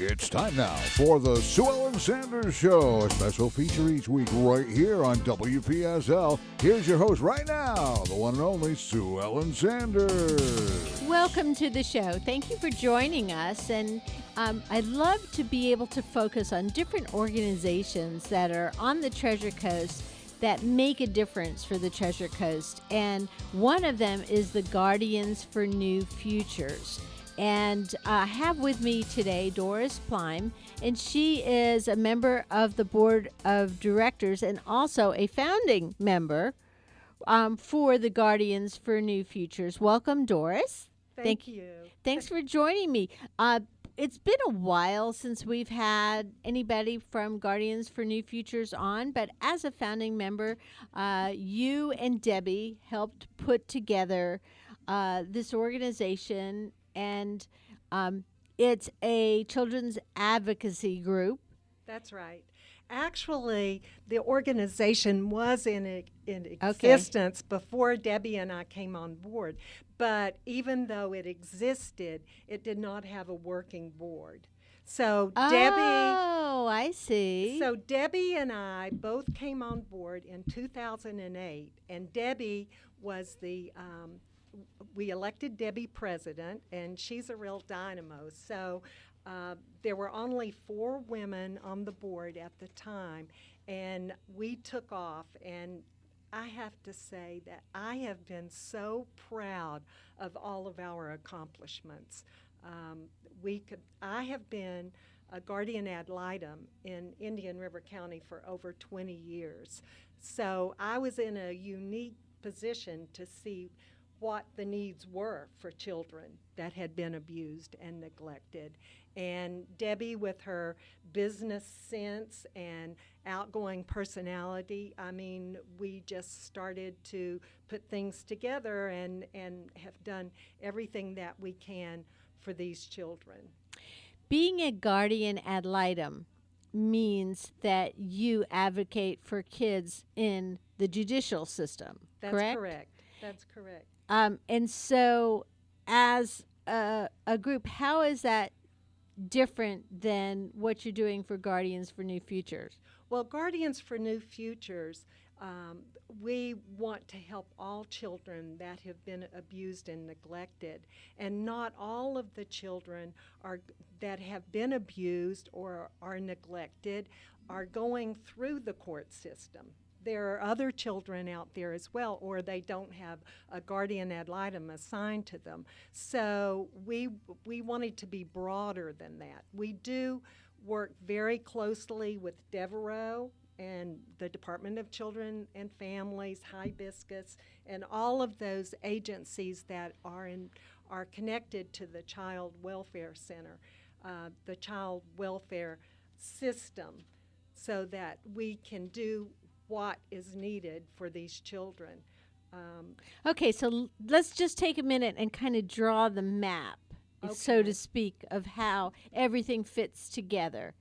It's time now for the Sue Ellen Sanders Show, a special feature each week right here on WPSL. Here's your host right now, the one and only Sue Ellen Sanders. Welcome to the show. Thank you for joining us. And I'd love to be able to focus on different organizations that are on the Treasure Coast that make a difference for the Treasure Coast. And one of them is the Guardians for New Futures. And I have with me today Doris Plime, and she is a member of the board of directors and also a founding member for the Guardians for New Futures. Welcome, Doris. Thank you. Thanks for joining me. It's been a while since we've had anybody from Guardians for New Futures on, but as a founding member, you and Debbie helped put together this organization. And it's a children's advocacy group. That's right. Actually, the organization was in existence before Debbie and I came on board. But even though it existed, it did not have a working board. So I see. So Debbie and I both came on board in 2008, and Debbie was we elected Debbie president, and she's a real dynamo. So there were only 4 women on the board at the time, and we took off. And I have to say that I have been so proud of all of our accomplishments. I have been a guardian ad litem in Indian River County for over 20 years. So I was in a unique position to see what the needs were for children that had been abused and neglected. And Debbie, with her business sense and outgoing personality, I mean, we just started to put things together and have done everything that we can for these children. Being a guardian ad litem means that you advocate for kids in the judicial system, correct? That's correct. And so as a group, how is that different than what you're doing for Guardians for New Futures? Well, Guardians for New Futures, we want to help all children that have been abused and neglected. And not all of the children that have been abused or are neglected are going through the court system. There are other children out there as well, or they don't have a guardian ad litem assigned to them. So we wanted to be broader than that. We do work very closely with Devereaux and the Department of Children and Families, Hibiscus, and all of those agencies that are connected to the Child Welfare Center, the child welfare system, so that we can do what is needed for these children. Okay, so let's just take a minute and kind of draw the map, so to speak, of how everything fits together,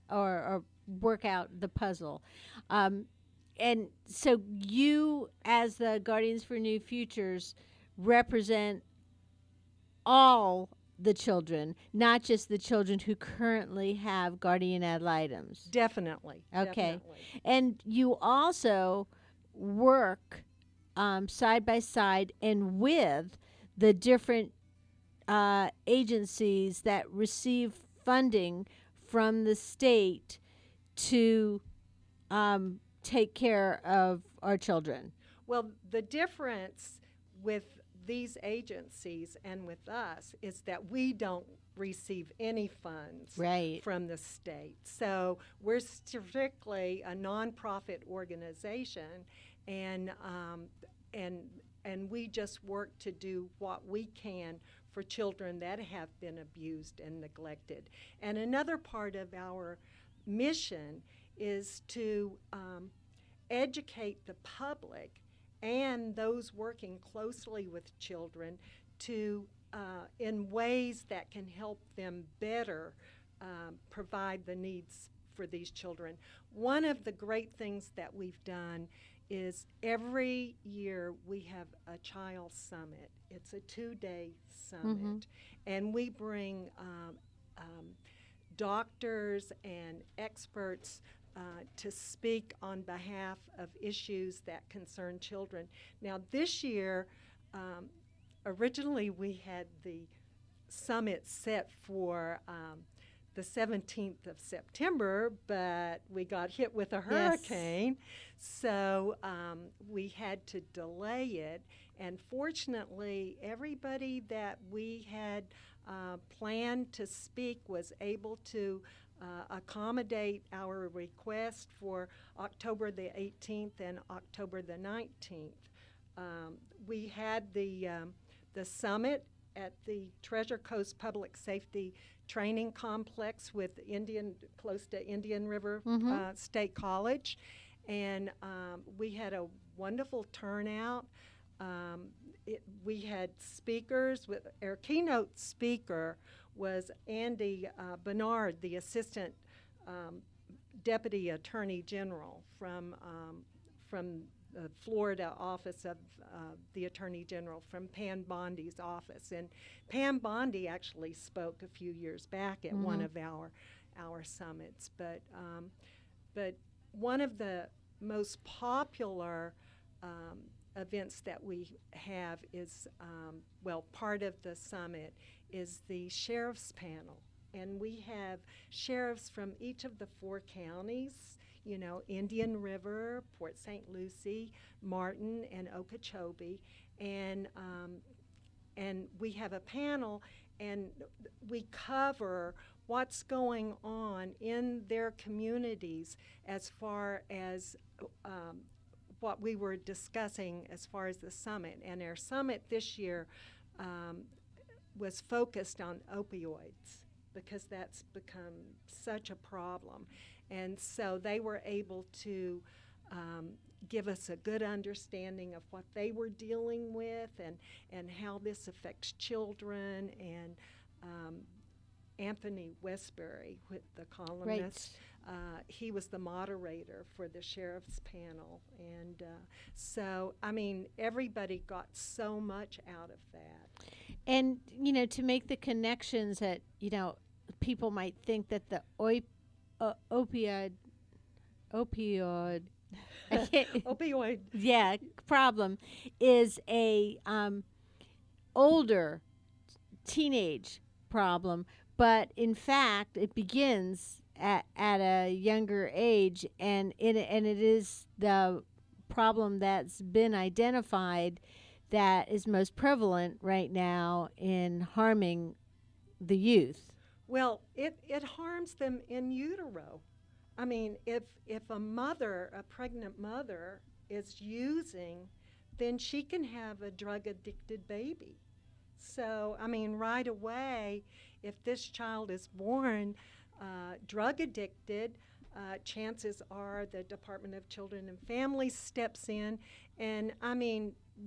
or work out the puzzle. And so you, as the Guardians for New Futures, represent all the children, not just the children who currently have guardian ad litems. Definitely. Okay. Definitely. And you also work side by side and with the different agencies that receive funding from the state to take care of our children. Well, the difference with these agencies and with us is that we don't receive any funds from the state. So we're strictly a nonprofit organization, and we just work to do what we can for children that have been abused and neglected. And another part of our mission is to educate the public and those working closely with children to in ways that can help them better provide the needs for these children. One of the great things that we've done is every year we have a child summit. It's a 2-day summit, and we bring doctors and experts to speak on behalf of issues that concern children. Now, this year, originally we had the summit set for the 17th of September, but we got hit with a hurricane, so we had to delay it. And fortunately, everybody that we had planned to speak was able to accommodate our request for October the 18th and October the 19th. We had the summit at the Treasure Coast Public Safety Training Complex with close to Indian River State College, and we had a wonderful turnout. We had speakers. Our keynote speaker was Andy Bernard, the Assistant Deputy Attorney General from the Florida office of the Attorney General, from Pam Bondi's office. And Pam Bondi actually spoke a few years back at one of our summits. But one of the most popular events that we have is, part of the summit is the Sheriff's Panel. And we have sheriffs from each of the 4 counties, Indian River, Port St. Lucie, Martin, and Okeechobee. And we have a panel, and we cover what's going on in their communities as far as what we were discussing as far as the summit. And our summit this year was focused on opioids, because that's become such a problem. And so they were able to give us a good understanding of what they were dealing with and how this affects children. And Anthony Westbury, the columnist, he was the moderator for the Sheriff's Panel. And so, everybody got so much out of that. And, to make the connections that, people might think that the opioid problem is a older teenage problem, but in fact it begins at a younger age, and it is the problem that's been identified that is most prevalent right now in harming the youth. Well, it harms them in utero. If a pregnant mother is using, then she can have a drug-addicted baby. So, right away, if this child is born drug-addicted, chances are the Department of Children and Families steps in. And,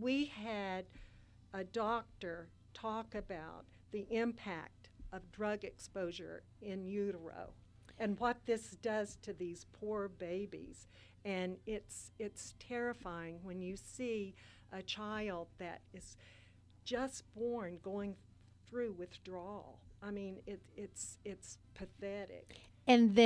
we had a doctor talk about the impact of drug exposure in utero and what this does to these poor babies. And it's terrifying when you see a child that is just born going through withdrawal. It's pathetic. And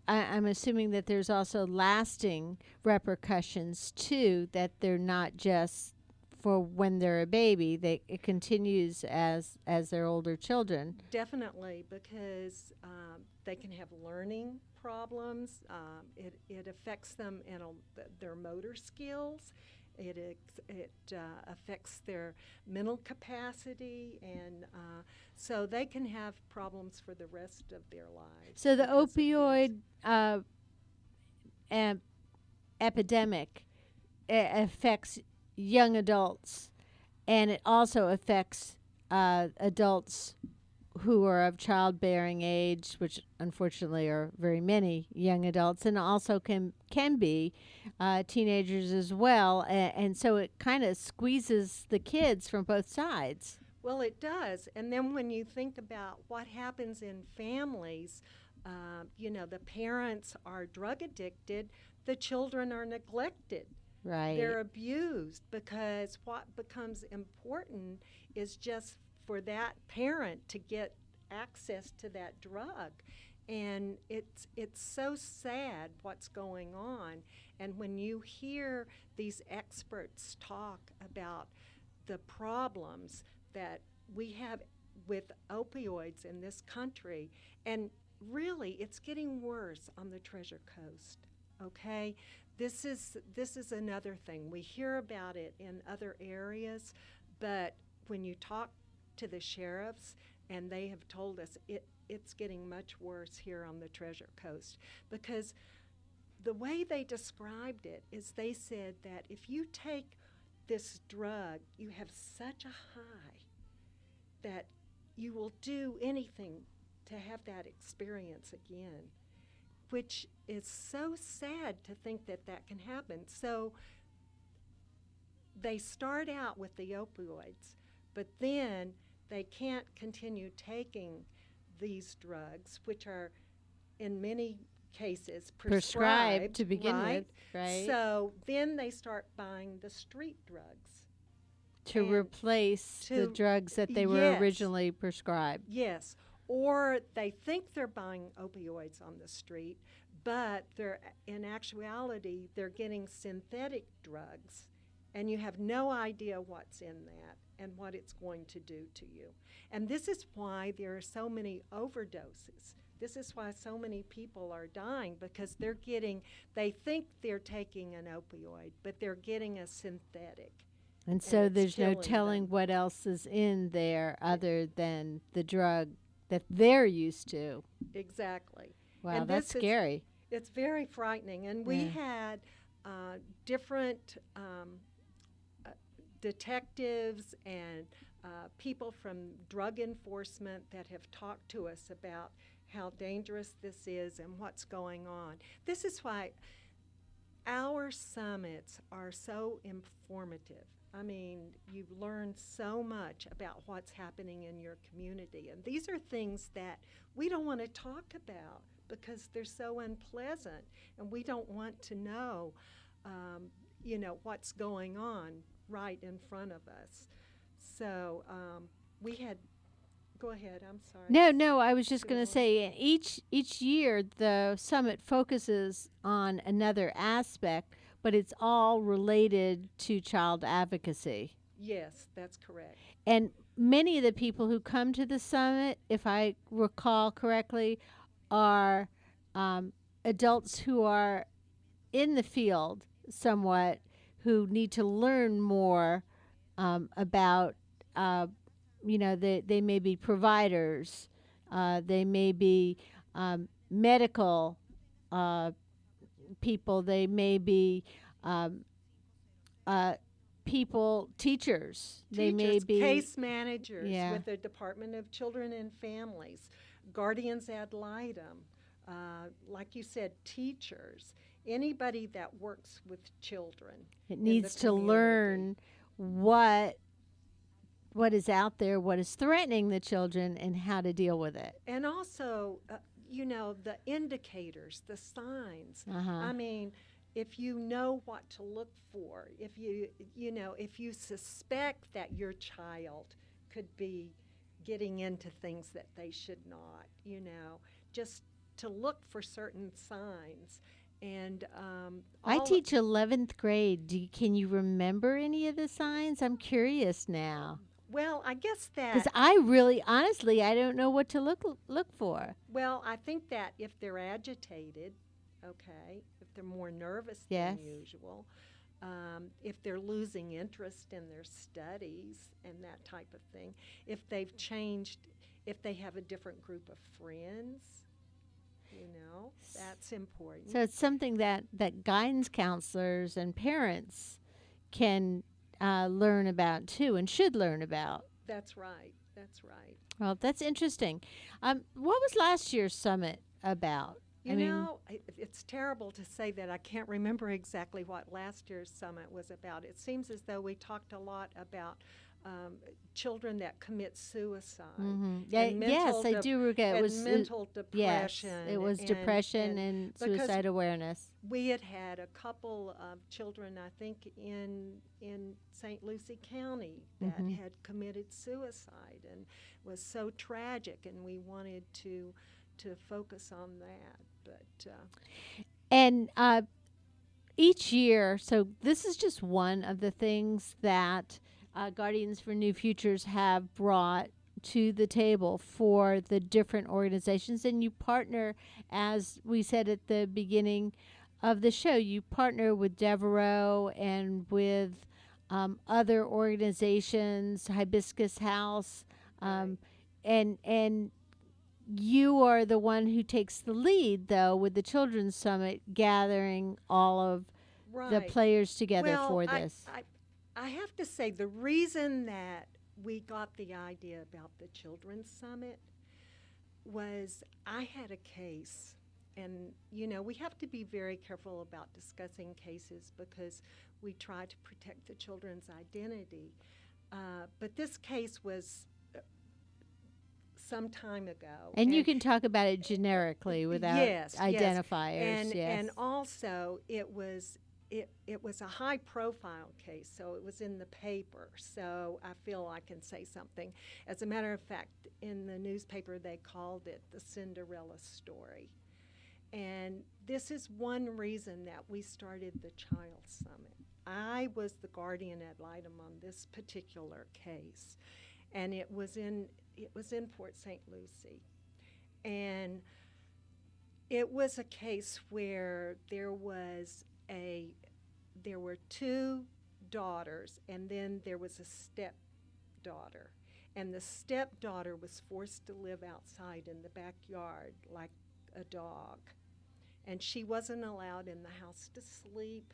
I'm assuming that there's also lasting repercussions too, that they're not just for when they're a baby, it continues as they're older children. Definitely, because they can have learning problems. It affects them in their motor skills. It affects their mental capacity, and so they can have problems for the rest of their lives. So the opioid epidemic affects young adults, and it also affects adults who are of childbearing age, which unfortunately are very many young adults, and also can be teenagers as well. And so it kind of squeezes the kids from both sides. Well, it does. And then when you think about what happens in families, the parents are drug addicted, the children are neglected. Right. They're abused, because what becomes important is just for that parent to get access to that drug. And it's so sad what's going on. And when you hear these experts talk about the problems that we have with opioids in this country, and really it's getting worse on the Treasure Coast, okay? This is another thing. We hear about it in other areas, but when you talk to the sheriffs, and they have told us it's getting much worse here on the Treasure Coast, because the way they described it is they said that if you take this drug, you have such a high that you will do anything to have that experience again, which is so sad to think that that can happen. So they start out with the opioids, but then they can't continue taking these drugs, which are in many cases prescribed to begin right? with, right? So then they start buying the street drugs. To and replace the drugs that they were yes. originally prescribed. Yes, or they think they're buying opioids on the street, but they're in actuality they're getting synthetic drugs, and you have no idea what's in that and what it's going to do to you. And this is why there are so many overdoses. This is why so many people are dying, because they think they're taking an opioid, but they're getting a synthetic. And so it's there's no killing telling them. what else is in there other than the drug that they're used to. Exactly. Wow, And that's this is- scary. It's very frightening. And we Yeah. had different detectives and people from drug enforcement that have talked to us about how dangerous this is and what's going on. This is why our summits are so informative. I mean, you learn so much about what's happening in your community. And these are things that we don't want to talk about because they're so unpleasant, and we don't want to know, what's going on right in front of us. So we had, go ahead, I'm sorry. No, I was just going to Sue say each year the summit focuses on another aspect, but it's all related to child advocacy. Yes, that's correct. And many of the people who come to the summit, if I recall correctly, are adults who are in the field somewhat, who need to learn more about, they may be providers, they may be medical people, they may be teachers, they may Teachers, be case managers Yeah. with the Department of Children and Families, guardians ad litem, like you said, teachers, anybody that works with children. It in needs the to community. learn what is out there, what is threatening the children, and how to deal with it. And also, the indicators, the signs. Uh-huh. I mean, if you know what to look for, if you suspect that your child could be getting into things that they should not, just to look for certain signs. And I teach 11th grade. Can you remember any of the signs? I'm curious now. Well, I guess that. Because I really, honestly, I don't know what to look for. Well, I think that if they're agitated, okay, if they're more nervous Yes. than usual, if they're losing interest in their studies and that type of thing, if they've changed, if they have a different group of friends, that's important. So it's something that guidance counselors and parents can learn about too, and should learn about. That's right. That's right. Well, that's interesting. What was last year's summit about? It's terrible to say that I can't remember exactly what last year's summit was about. It seems as though we talked a lot about children that commit suicide. Mm-hmm. and Yes, mental I do regret. It and was mental yes, depression. it was depression and because suicide awareness. we had a couple of children, I think, in St. Lucie County that Mhm. had committed suicide, and was so tragic, and we wanted to to focus on that. But And each year, so this is just one of the things that Guardians for New Futures have brought to the table for the different organizations. And you partner, as we said at the beginning of the show, you partner with Devereaux and with other organizations, Hibiscus House, Right. and you are the one who takes the lead, though, with the Children's Summit, gathering all of the right. players together Well, for this. I have to say the reason that we got the idea about the Children's Summit was I had a case, and we have to be very careful about discussing cases because we try to protect the children's identity. But this case was some time ago. And you can talk about it generically without yes, identifiers. And yes. and also it was a high profile case, so it was in the paper. So I feel I can say something. As a matter of fact, in the newspaper they called it the Cinderella story. And this is one reason that we started the Child Summit. I was the guardian ad litem on this particular case, and it was in Port St. Lucie. And it was a case where there were two daughters, and then there was a stepdaughter. And the stepdaughter was forced to live outside in the backyard like a dog. And she wasn't allowed in the house to sleep,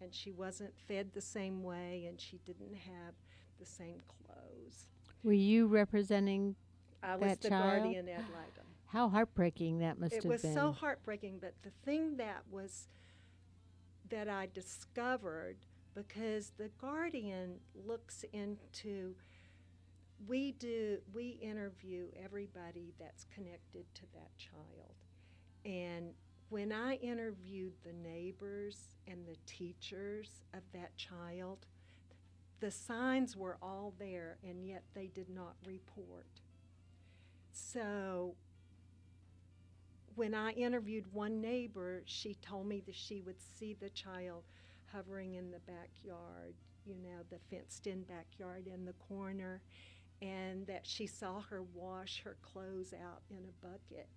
and she wasn't fed the same way, and she didn't have the same clothes. Were you representing I was that the child? guardian ad litem. How heartbreaking that must have It was been. so heartbreaking, but the thing that I discovered, because the guardian looks into, we interview everybody that's connected to that child. And when I interviewed the neighbors and the teachers of that child, the signs were all there, and yet they did not report. So when I interviewed one neighbor, she told me that she would see the child hovering in the backyard, the fenced-in backyard in the corner, and that she saw her wash her clothes out in a bucket.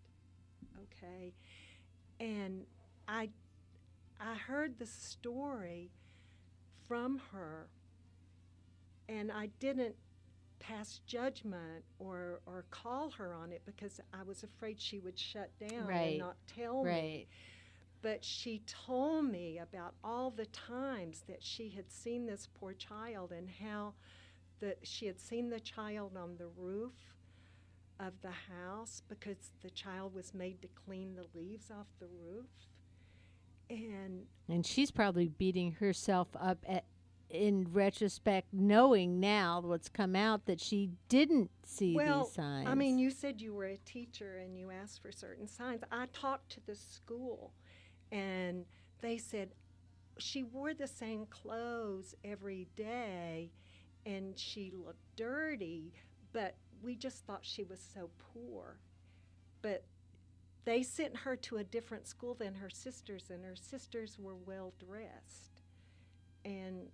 Okay? And I heard the story from her, and I didn't pass judgment or call her on it because I was afraid she would shut down and not tell me. But she told me about all the times that she had seen this poor child, and how she had seen the child on the roof of the house because the child was made to clean the leaves off the roof. And she's probably beating herself up in retrospect, knowing now what's come out, that she didn't see these signs. I mean, you said you were a teacher and you asked for certain signs. I talked to the school, and they said she wore the same clothes every day, and she looked dirty, but we just thought she was so poor. But they sent her to a different school than her sisters, and her sisters were well dressed. And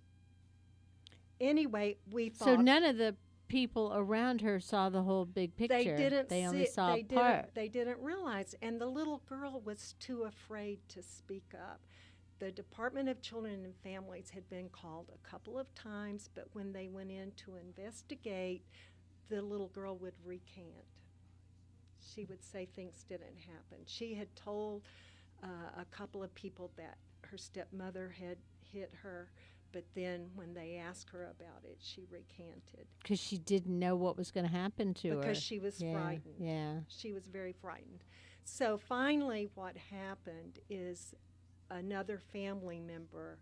anyway, we thought. So none of the people around her saw the whole big picture. They didn't. They only saw part. They didn't realize, and the little girl was too afraid to speak up. The Department of Children and Families had been called a couple of times, but when they went in to investigate, the little girl would recant. She would say things didn't happen. She had told a couple of people that her stepmother had hit her, but then when they asked her about it, she recanted. Because she didn't know what was going to happen to her. Because she was frightened. Yeah. She was very frightened. So finally what happened is another family member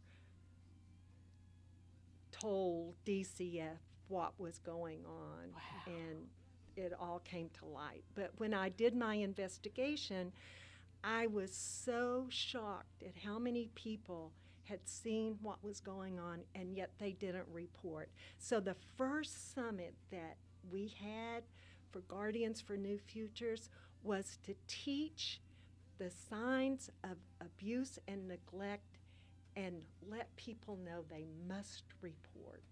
told DCF what was going on. Wow. And it all came to light. But when I did my investigation, I was so shocked at how many people had seen what was going on, and yet they didn't report. So the first summit that we had for Guardians for New Futures was to teach the signs of abuse and neglect and let people know they must report.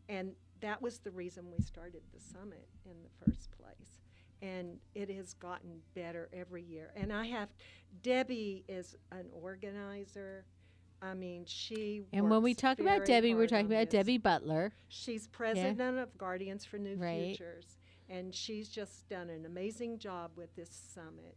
And that was the reason we started the summit in the first place. And it has gotten better every year. And Debbie is an organizer. I mean, And when we talk about Debbie, we're talking about Debbie Butler. She's president of Guardians for New Right. Futures. And she's just done an amazing job with this summit.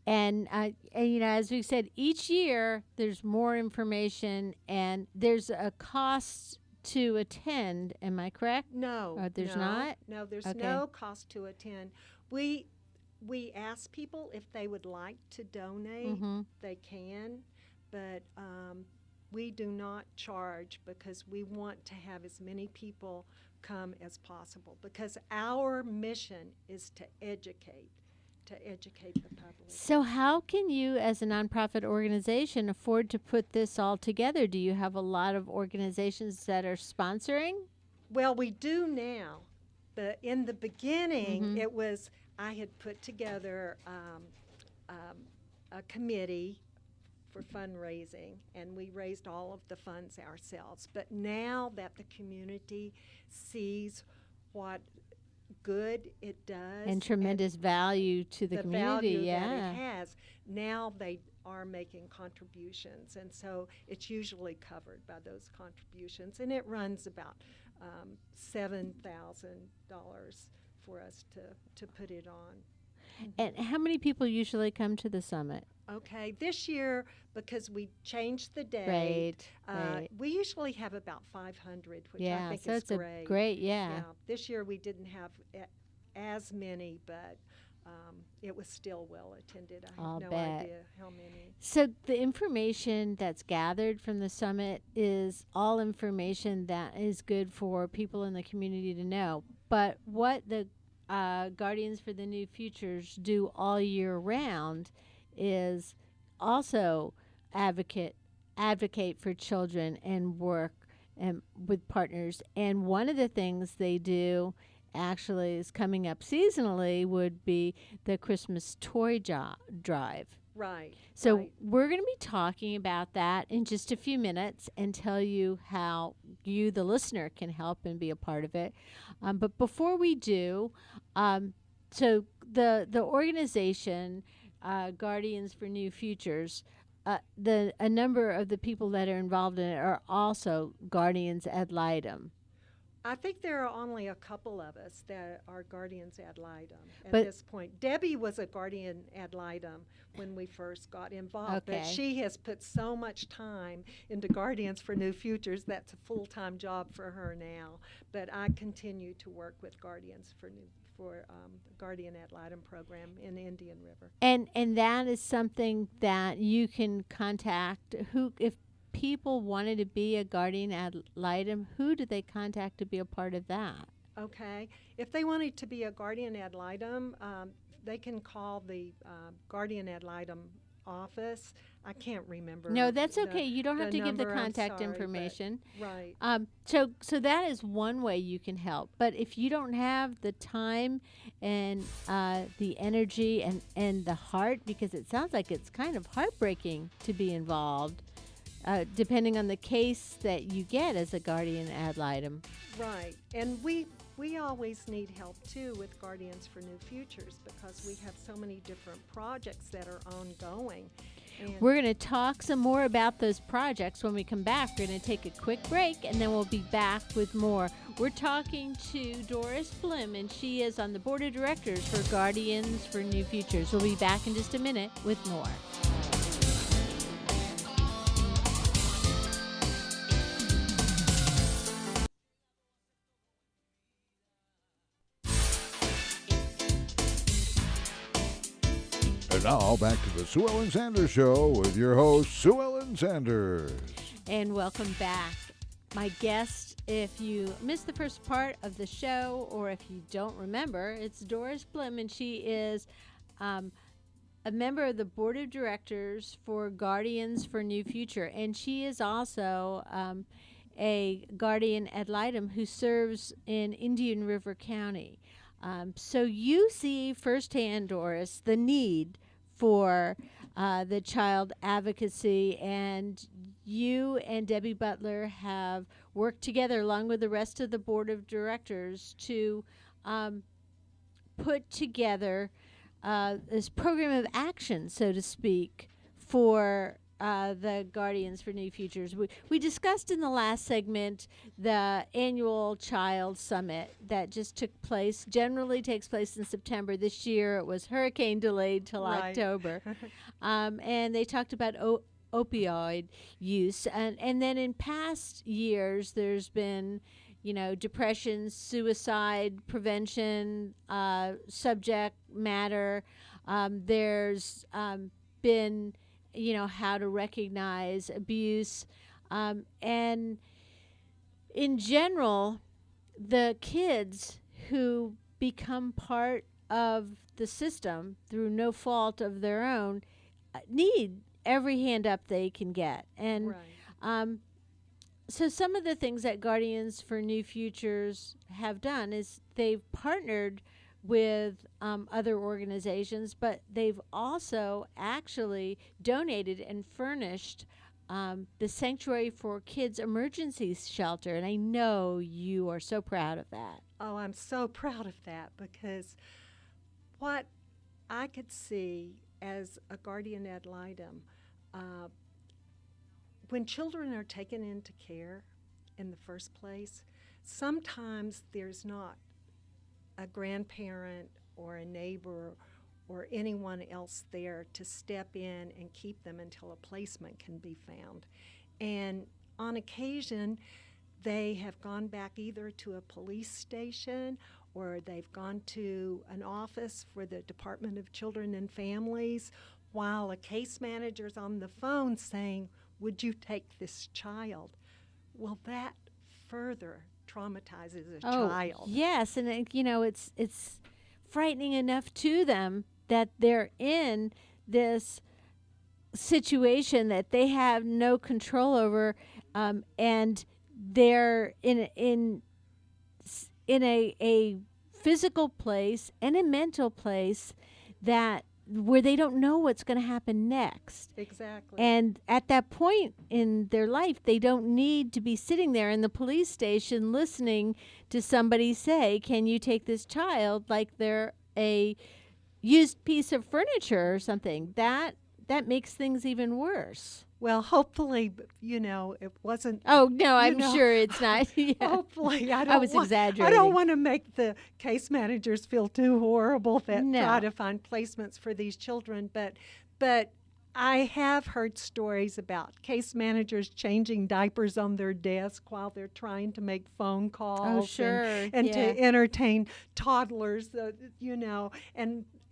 And as we said, each year there's more information, and there's a cost to attend. Am I correct? No. There's not? No, there's Okay. no cost to attend. We ask people if they would like to donate. Mm-hmm. They can, but we do not charge because we want to have as many people come as possible, because our mission is to educate the public. So how can you, as a nonprofit organization, afford to put this all together? Do you have a lot of organizations that are sponsoring? Well, we do now, but in the beginning, Mm-hmm. I had put together a committee for fundraising, and we raised all of the funds ourselves. But now that the community sees what good it does And tremendous value to the community, value yeah. that it has, now they are making contributions, and so it's usually covered by those contributions, and it runs about $7,000 for us to put it on. And how many people usually come to the summit? Okay, this year, because we changed the date, Right. we usually have about 500, which I Yeah, think so is it's great. great, yeah. This year we didn't have as many, but it was still well attended. I I'll have no bet. idea how many. So the information that's gathered from the summit is all information that is good for people in the community to know. But what the Guardians for the New Futures do all year round is also advocate for children and work with partners. And one of the things they do actually is coming up seasonally would be the Christmas toy drive. Right. So right. we're going to be talking about that in just a few minutes and tell you how you, the listener, can help and be a part of it. But before we do, so the organization, Guardians for New Futures, a number of the people that are involved in it are also guardians ad litem. I think there are only a couple of us that are guardians ad litem at But- this point. Debbie was a guardian ad litem when we first got involved, Okay. but she has put so much time into Guardians for New Futures, that's a full-time job for her now. But I continue to work with Guardians for Guardian ad litem program in Indian River. And that is something that you can contact. If people wanted to be a guardian ad litem, who do they contact to be a part of that? Okay. If they wanted to be a guardian ad litem, they can call the guardian ad litem office. I can't remember. No, that's okay. You don't have to give the number. I'm contact sorry, but- information. Right. So that is one way you can help. But if you don't have the time and the energy and the heart, because it sounds like it's kind of heartbreaking to be involved, depending on the case that you get as a guardian ad litem. Right. And we always need help too with Guardians for New Futures, because we have so many different projects that are ongoing. And We're going to talk some more about those projects when we come back. We're going to take a quick break, and then we'll be back with more. We're talking to Doris Blim, and she is on the board of directors for Guardians for New Futures. We'll be back in just a minute with more. And now back to the Sue Ellen Sanders Show with your host, Sue Ellen Sanders. And welcome back. My guest, if you missed the first part of the show or if you don't remember, it's Doris Blim, and she is a member of the board of directors for Guardians for New Future. And she is also a guardian ad litem who serves in Indian River County. So you see firsthand, Doris, the need for the child advocacy, and you and Debbie Butler have worked together along with the rest of the board of directors to put together this program of action, so to speak, for the Guardians for New Futures. We discussed in the last segment the annual Child Summit that just took place, generally takes place in September. This year it was hurricane delayed till Right. October. And they talked about opioid use. And then in past years, there's been depression, suicide prevention, subject matter. There's been, how to recognize abuse. And in general, the kids who become part of the system through no fault of their own need every hand up they can get. And Right. so some of the things that Guardians for New Futures have done is they've partnered with other organizations, but they've also actually donated and furnished the Sanctuary for Kids Emergency Shelter. And I know you are so proud of that. Oh, I'm so proud of that, because what I could see as a guardian ad litem, when children are taken into care in the first place, sometimes there's not a grandparent or a neighbor or anyone else there to step in and keep them until a placement can be found. And on occasion, they have gone back either to a police station or they've gone to an office for the Department of Children and Families, while a case manager's on the phone saying, "Would you take this child?" Well, that further traumatizes a child. Yes, and it's frightening enough to them that they're in this situation that they have no control over, and they're in a physical place and a mental place that where they don't know what's going to happen next. Exactly. And at that point in their life, they don't need to be sitting there in the police station listening to somebody say, "Can you take this child?" like they're a used piece of furniture or something. That makes things even worse. Well, hopefully, it wasn't. Oh, no, I'm know, sure it's not. Yeah. Hopefully, I was don't exaggerating. want to make the case managers feel too horrible that No. try to find placements for these children. But I have heard stories about case managers changing diapers on their desk while they're trying to make phone calls. Oh, sure. And yeah. to entertain toddlers,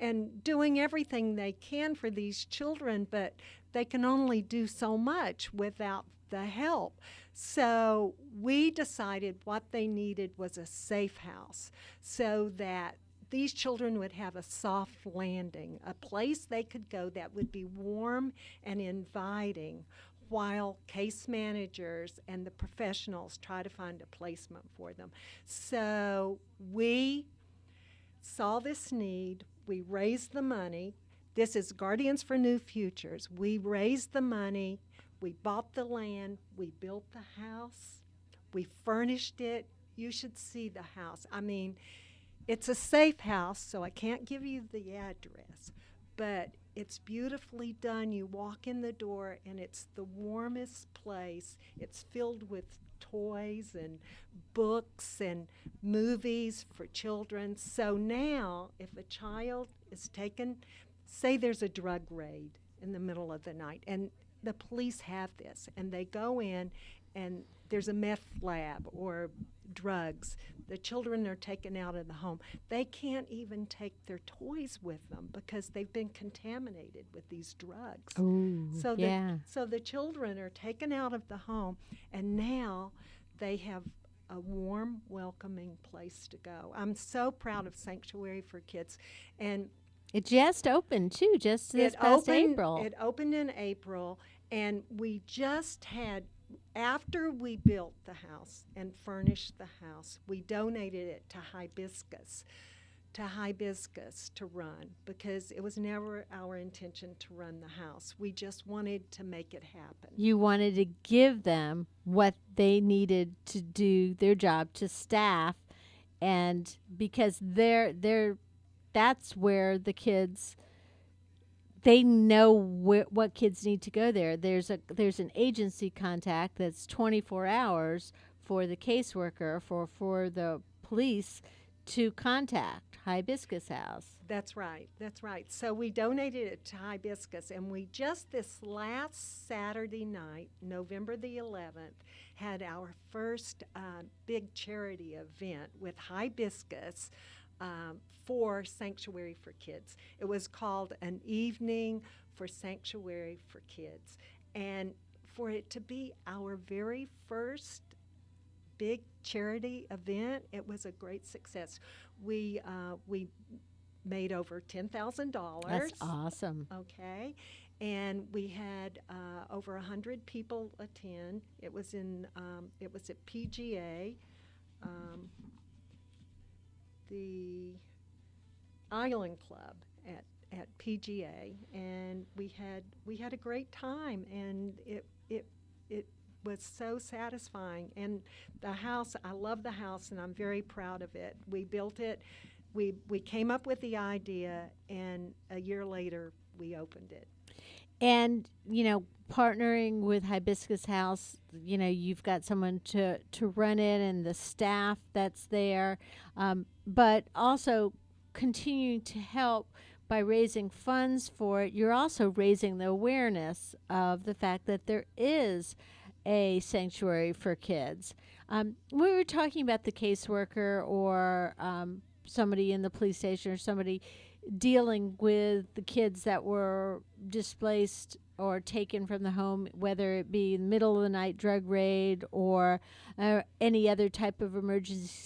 and doing everything they can for these children, but they can only do so much without the help. So we decided what they needed was a safe house so that these children would have a soft landing, a place they could go that would be warm and inviting while case managers and the professionals try to find a placement for them. So we saw this need, we raised the money. This is Guardians for New Futures. We raised the money, we bought the land, we built the house, we furnished it. You should see the house. I mean, it's a safe house, so I can't give you the address, but it's beautifully done. You walk in the door, and it's the warmest place. It's filled with toys and books and movies for children. So now, if a child is taken, say there's a drug raid in the middle of the night, and the police have this, and they go in, and there's a meth lab or drugs. The children are taken out of the home. They can't even take their toys with them because they've been contaminated with these drugs. Ooh, So yeah. so the children are taken out of the home, and now they have a warm, welcoming place to go. I'm so proud of Sanctuary for Kids. And It just opened, too, just this past April. It opened in April, and we just had, after we built the house and furnished the house, we donated it to Hibiscus to Hibiscus to run because it was never our intention to run the house. We just wanted to make it happen. You wanted to give them what they needed to do their job, to staff, and because that's where the kids, they know what kids need to go there. There's an agency contact that's 24 hours for the caseworker, for the police to contact Hibiscus House. That's right. That's right. So we donated it to Hibiscus, and we just this last Saturday night, November the 11th, had our first big charity event with Hibiscus for Sanctuary for Kids. It was called An Evening for Sanctuary for Kids. And for it to be our very first big charity event, it was a great success. We made over $10,000. That's awesome. Okay, and we had over 100 people attend. It was at PGA, the Island Club at PGA, and we had a great time, and it was so satisfying. And the house, I love the house, and I'm very proud of it. We built it. We came up with the idea, and a year later, we opened it. And, partnering with Hibiscus House, you've got someone to run it and the staff that's there, but also continuing to help by raising funds for it. You're also raising the awareness of the fact that there is a sanctuary for kids. We were talking about the caseworker or somebody in the police station or somebody dealing with the kids that were displaced or taken from the home, whether it be in the middle of the night drug raid or any other type of emergency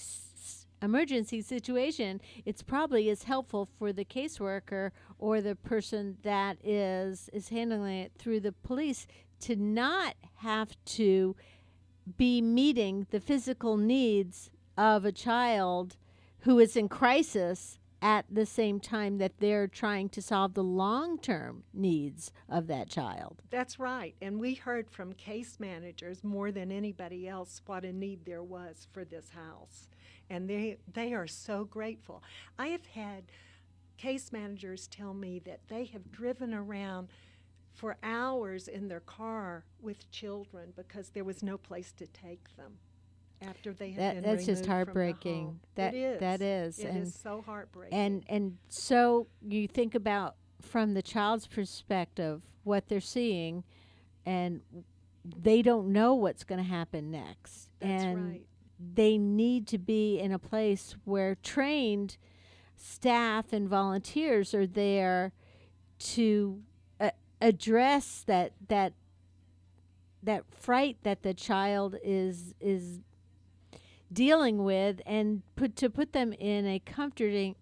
situation. It's probably as helpful for the caseworker or the person that is handling it through the police to not have to be meeting the physical needs of a child who is in crisis at the same time that they're trying to solve the long-term needs of that child. That's right. And we heard from case managers more than anybody else what a need there was for this house. And they are so grateful. I have had case managers tell me that they have driven around for hours in their car with children because there was no place to take them after they had been that's just removed from the heartbreaking. home. That is. It is so heartbreaking. And so you think about from the child's perspective what they're seeing, and they don't know what's going to happen next. That's and right. They need to be in a place where trained staff and volunteers are there to address that fright that the child is dealing with, and put them in a comforting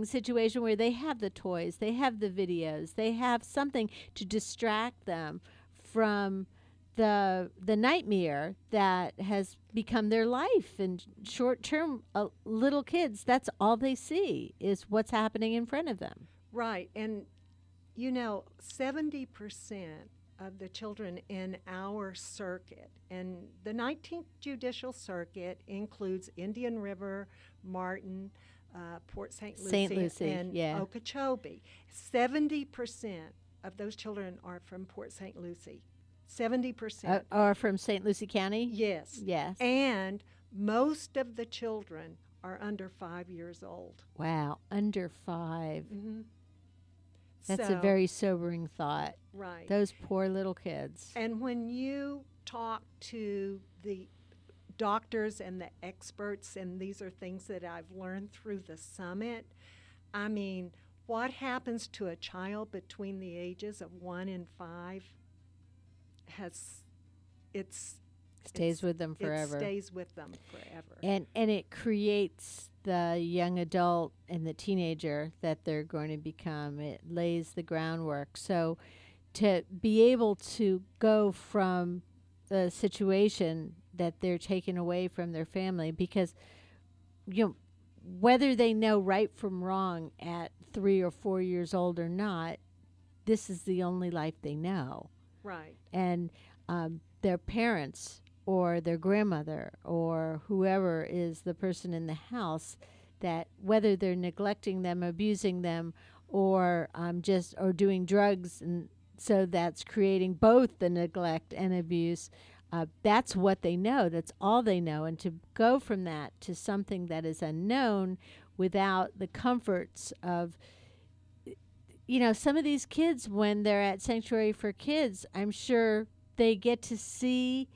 situation where they have the toys, they have the videos, they have something to distract them from the nightmare that has become their life. And short-term, little kids, that's all they see is what's happening in front of them. Right. And 70% of the children in our circuit, and the 19th Judicial Circuit includes Indian River, Martin, Port St. Lucie, and Okeechobee. 70% of those children are from Port St. Lucie. 70%. Are from St. Lucie County? Yes. Yes. And most of the children are under 5 years old. Wow, under 5. Mm-hmm. That's a very sobering thought. Right. Those poor little kids. And when you talk to the doctors and the experts, and these are things that I've learned through the summit, I mean, what happens to a child between the ages of 1 and 5 stays with them forever. It stays with them forever. And it creates the young adult and the teenager that they're going to become. It lays the groundwork. So to be able to go from the situation that they're taken away from their family, because whether they know right from wrong at 3 or 4 years old or not, this is the only life they know. Right. And their parents or their grandmother or whoever is the person in the house, that whether they're neglecting them, abusing them, or just or doing drugs, and so that's creating both the neglect and abuse. That's what they know. That's all they know. And to go from that to something that is unknown without the comforts of, some of these kids, when they're at Sanctuary for Kids, I'm sure they get to see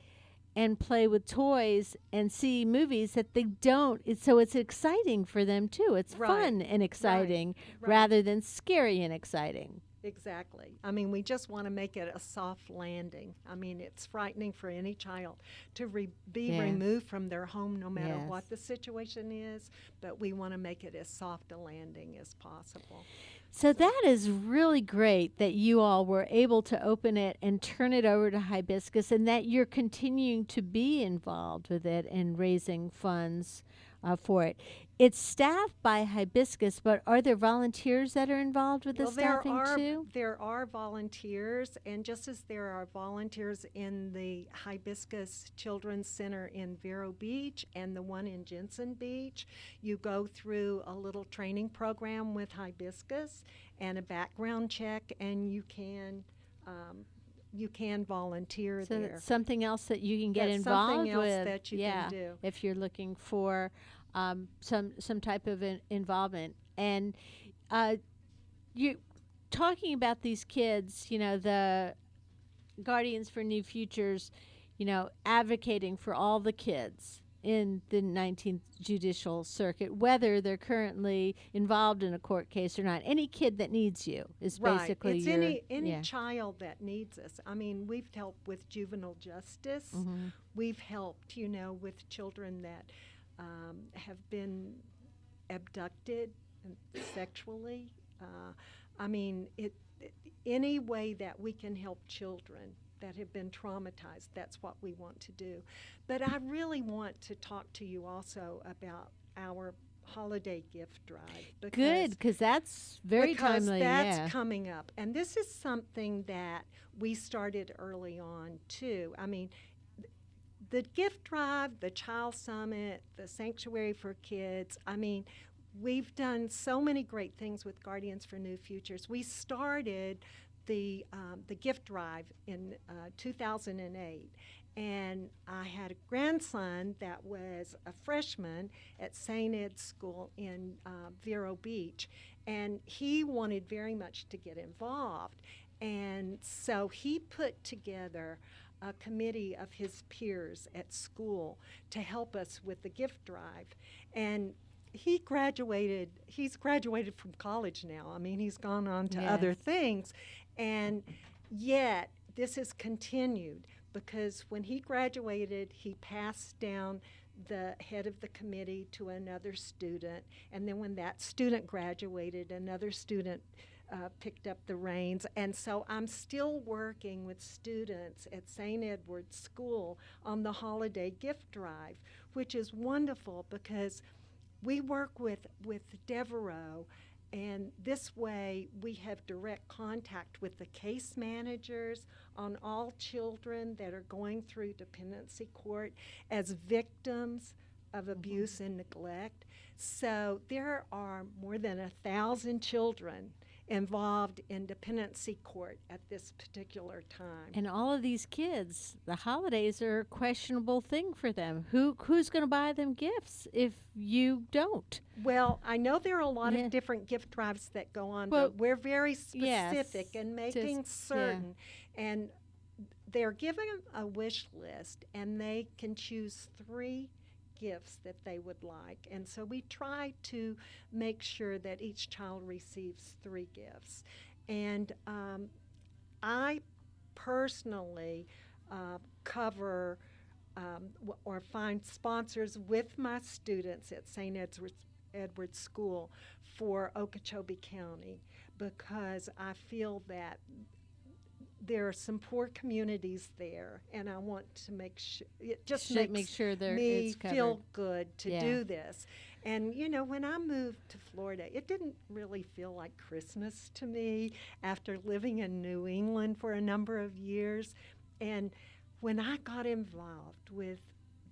and play with toys and see movies that they don't. So it's exciting for them too. It's Right. fun and exciting Right. rather than scary and exciting. Exactly. I mean, we just want to make it a soft landing. I mean, it's frightening for any child to be Yeah. removed from their home no matter Yes. what the situation is, but we want to make it as soft a landing as possible. So that is really great that you all were able to open it and turn it over to Hibiscus, and that you're continuing to be involved with it and raising funds for it. It's staffed by Hibiscus, but are there volunteers that are involved with the staffing too? There are volunteers, and just as there are volunteers in the Hibiscus Children's Center in Vero Beach and the one in Jensen Beach, you go through a little training program with Hibiscus and a background check, and you can volunteer So there. that's something else that you can get That's involved something else with. that you can do. If you're looking for some type of involvement. And you talking about these kids, the Guardians for New Futures, advocating for all the kids in the 19th Judicial Circuit, whether they're currently involved in a court case or not. Any kid that needs you is basically It's your... any child that needs us. I mean, we've helped with juvenile justice. Mhm. We've helped, with children that have been abducted sexually. I mean, any way that we can help children that have been traumatized, that's what we want to do. But I really want to talk to you also about our holiday gift drive. Good, because that's very timely. That's coming up. And this is something that we started early on, too. I mean, the gift drive, the Child Summit, the Sanctuary for Kids, I mean, we've done so many great things with Guardians for New Futures. We started the gift drive in 2008. And I had a grandson that was a freshman at St. Ed's School in Vero Beach, and he wanted very much to get involved. And so he put together a committee of his peers at school to help us with the gift drive. And he's graduated from college now. I mean, he's gone on to other things. And yet, this has continued, because when he graduated, he passed down the head of the committee to another student. And then when that student graduated, another student picked up the reins. And so I'm still working with students at St. Edward's School on the holiday gift drive, which is wonderful because we work with Devereaux, and this way we have direct contact with the case managers on all children that are going through dependency court as victims of abuse and neglect. So there are more than 1,000 children involved in dependency court at this particular time. And all of these kids, the holidays are a questionable thing for them. Who's going to buy them gifts if you don't? Well, I know there are a lot of different gift drives that go on, but we're very specific in making certain. And they're given a wish list, and they can choose 3 gifts that they would like. And so we try to make sure that each child receives 3 gifts. And I personally cover or find sponsors with my students at St. Edward's School for Okeechobee County, because I feel that there are some poor communities there, and I want to make sure it just makes make sure me feel good to do this. And, when I moved to Florida, it didn't really feel like Christmas to me after living in New England for a number of years. And when I got involved with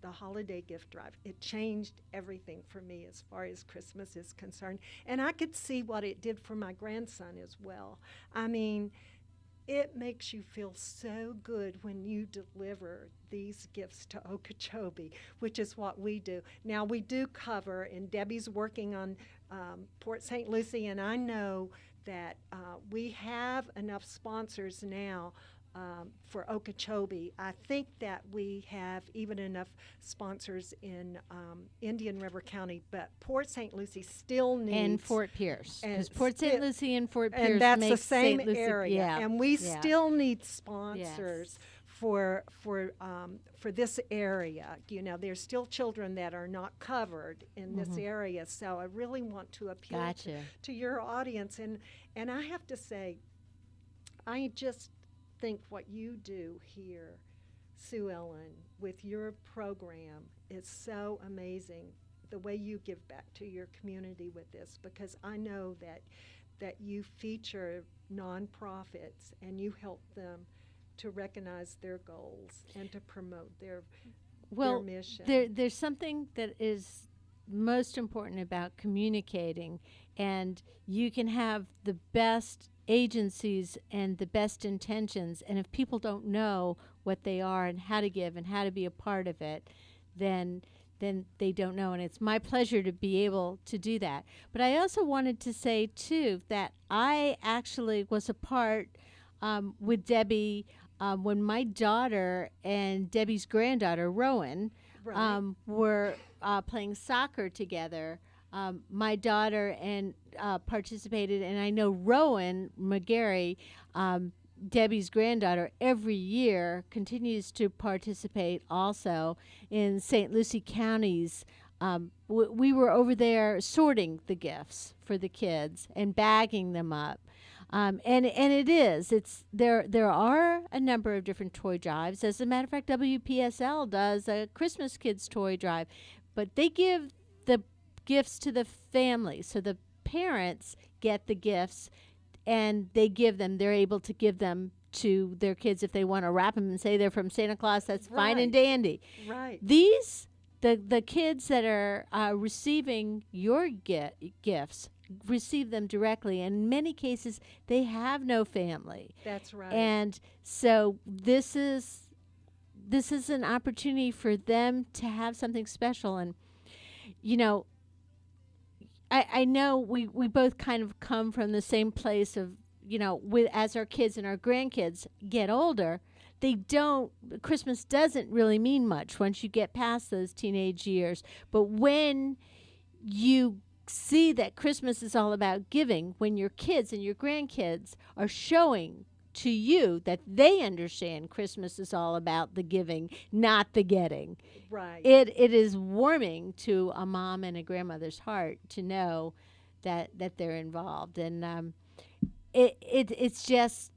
the holiday gift drive, it changed everything for me as far as Christmas is concerned. And I could see what it did for my grandson as well. I mean, it makes you feel so good when you deliver these gifts to Okeechobee, which is what we do. Now, we do cover, and Debbie's working on Port St. Lucie, and I know that we have enough sponsors now for Okeechobee. I think that we have even enough sponsors in Indian River County, but Port St. Lucie still needs. And Fort Pierce. and Because Port St. Lucie and Fort Pierce and that's the makes same St. Lucie, area, yeah, and we yeah. still need sponsors Yes. for this area. There's still children that are not covered in this area, so I really want to appeal Gotcha. to your audience, and I have to say, I just think what you do here, Sue Ellen, with your program is so amazing. The way you give back to your community with this, because I know that you feature nonprofits and you help them to recognize their goals and to promote their mission. There's something that is most important about communicating, and you can have the best agencies and the best intentions, and if people don't know what they are and how to give and how to be a part of it, then they don't know. And it's my pleasure to be able to do that. But I also wanted to say too that I actually was a part with Debbie when my daughter and Debbie's granddaughter Rowan were playing soccer together. My daughter and participated, and I know Rowan McGarry, Debbie's granddaughter, every year continues to participate also in St. Lucie County's. We were over there sorting the gifts for the kids and bagging them up. And it's there are a number of different toy drives. As a matter of fact, WPSL does a Christmas Kids toy drive, but they give the gifts to the family, so the parents get the gifts and they're able to give them to their kids if they want to wrap them and say they're from Santa Claus. That's fine and dandy. Right. The kids that are receiving your gifts receive them directly. In many cases, they have no family. That's right. And so this is an opportunity for them to have something special. And I know we both kind of come from the same place of, as our kids and our grandkids get older, Christmas doesn't really mean much once you get past those teenage years. But when you see that Christmas is all about giving, when your kids and your grandkids are showing to you that they understand Christmas is all about the giving, not the getting. Right. It is warming to a mom and a grandmother's heart to know that they're involved. And it's just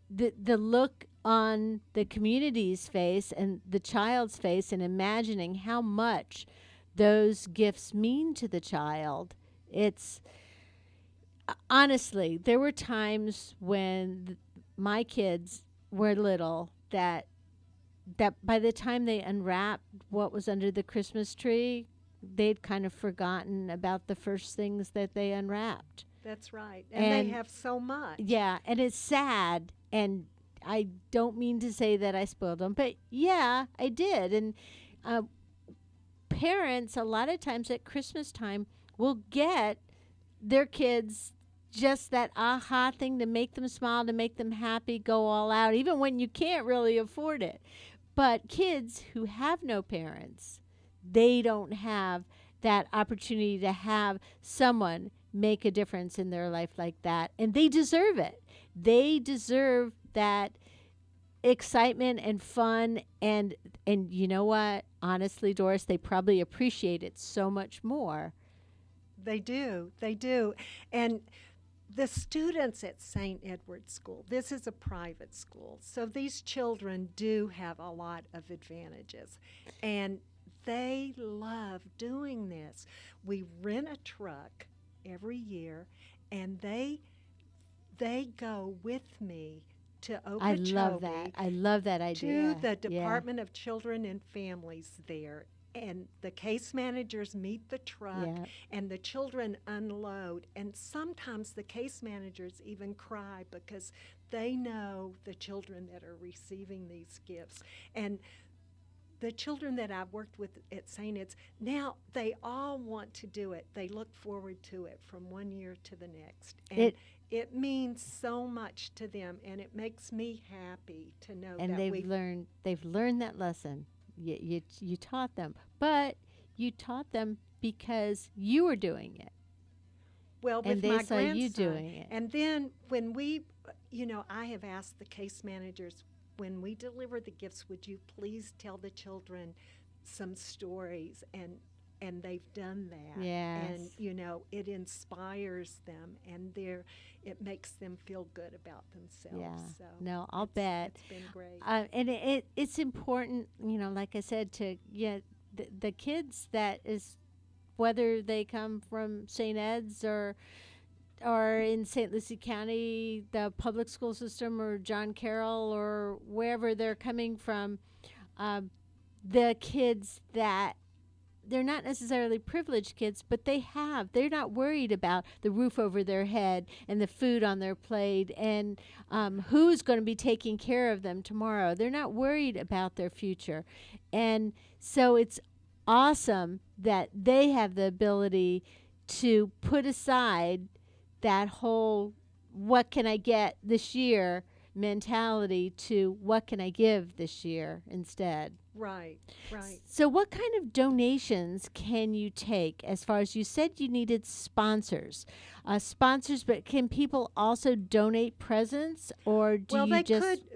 the look on the community's face and the child's face, and imagining how much those gifts mean to the child. It's honestly, there were times when my kids were little that by the time they unwrapped what was under the Christmas tree, they'd kind of forgotten about the first things that they unwrapped. That's right. And they have so much. Yeah, and it's sad, and I don't mean to say that I spoiled them, but yeah, I did. And parents, a lot of times at Christmas time, will get their kids just that aha thing to make them smile, to make them happy, go all out, even when you can't really afford it. But kids who have no parents, they don't have that opportunity to have someone make a difference in their life like that. And they deserve it. They deserve that excitement and fun. And you know what? Honestly, Doris, they probably appreciate it so much more. They do. They do. And the students at St. Edward's School, this is a private school, so these children do have a lot of advantages. And they love doing this. We rent a truck every year, and they go with me to I love Okeechobee that. I love that idea. to the Yeah. Department of Children and Families there. And the case managers meet the truck, Yeah. and the children unload. And sometimes the case managers even cry because they know the children that are receiving these gifts. And the children that I've worked with at St. Ed's, now they all want to do it. They look forward to it from one year to the next. And it means so much to them, and it makes me happy to know And that they've learned that lesson. You taught them, but you taught them because you were doing it. Well, And with they my saw grandson. you doing it. And then when I have asked the case managers, when we deliver the gifts, would you please tell the children some stories? And they've done that. Yes. And it inspires them, and it makes them feel good about themselves. Yeah. So No, I'll bet. It's been great. And it's important, like I said, to the kids whether they come from St. Ed's or in St. Lucie County, the public school system, or John Carroll, or wherever they're coming from, the kids that they're not necessarily privileged kids, but they're not worried about the roof over their head and the food on their plate and who's going to be taking care of them tomorrow. They're not worried about their future. And so it's awesome that they have the ability to put aside that whole what can I get this year mentality to what can I give this year instead. Right. So what kind of donations can you take? As far as you said, you needed sponsors, but can people also donate presents, or do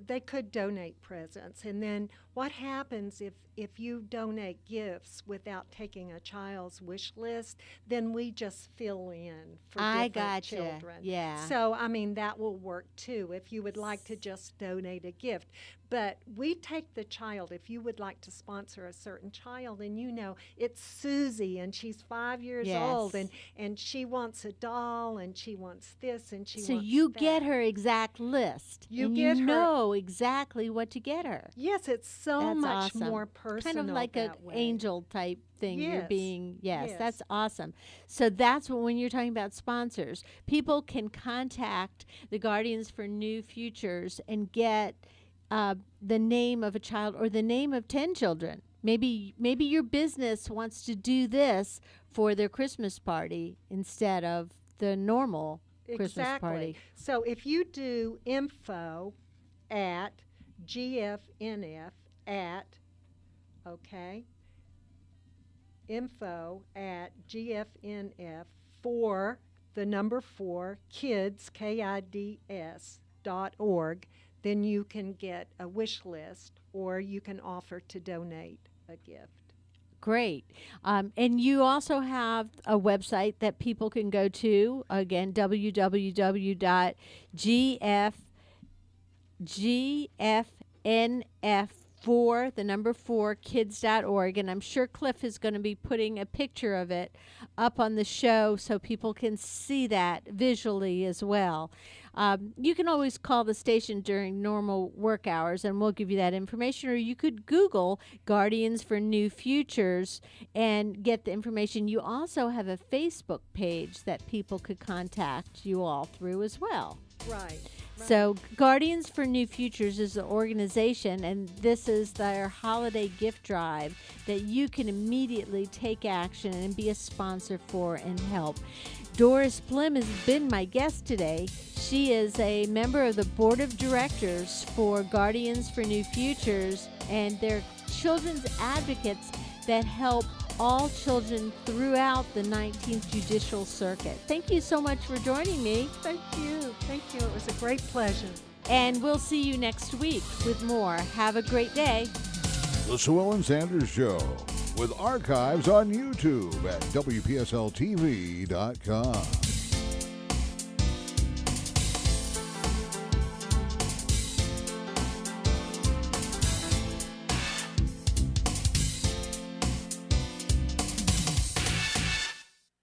they could donate presents, and then what happens if you donate gifts without taking a child's wish list? Then we just fill in for different children. Yeah. So that will work too if you would like to just donate a gift. But we take the child. If you would like to sponsor a certain child, and it's Susie, and she's 5 years old, and she wants a doll, and she wants this, and she wants that. So you get her exact list. You know exactly what to get her. Yes, it's so That's much awesome. more personal. Kind of like an that way. angel type thing. Yes. You're being, Yes. that's awesome. So that's when you're talking about sponsors, people can contact the Guardians for New Futures and get the name of a child or the name of 10 children. Maybe your business wants to do this for their Christmas party instead of the normal Christmas party. So if you do info at GFNF info at GFNF for the number 4 kids KIDS.org, then you can get a wish list, or you can offer to donate a gift. Great. And you also have a website that people can go to, again, www.gfnf4kids.org. And I'm sure Cliff is going to be putting a picture of it up on the show so people can see that visually as well. You can always call the station during normal work hours, and we'll give you that information. Or you could Google Guardians for New Futures and get the information. You also have a Facebook page that people could contact you all through as well. Right. So Guardians for New Futures is an organization, and this is their holiday gift drive that you can immediately take action and be a sponsor for and help. Doris Plim has been my guest today. She is a member of the board of directors for Guardians for New Futures, and they're children's advocates that help all children throughout the 19th Judicial Circuit. Thank you so much for joining me. Thank you. It was a great pleasure. And we'll see you next week with more. Have a great day. The Sue Ellen Sanders Show, with archives on YouTube at WPSLTV.com.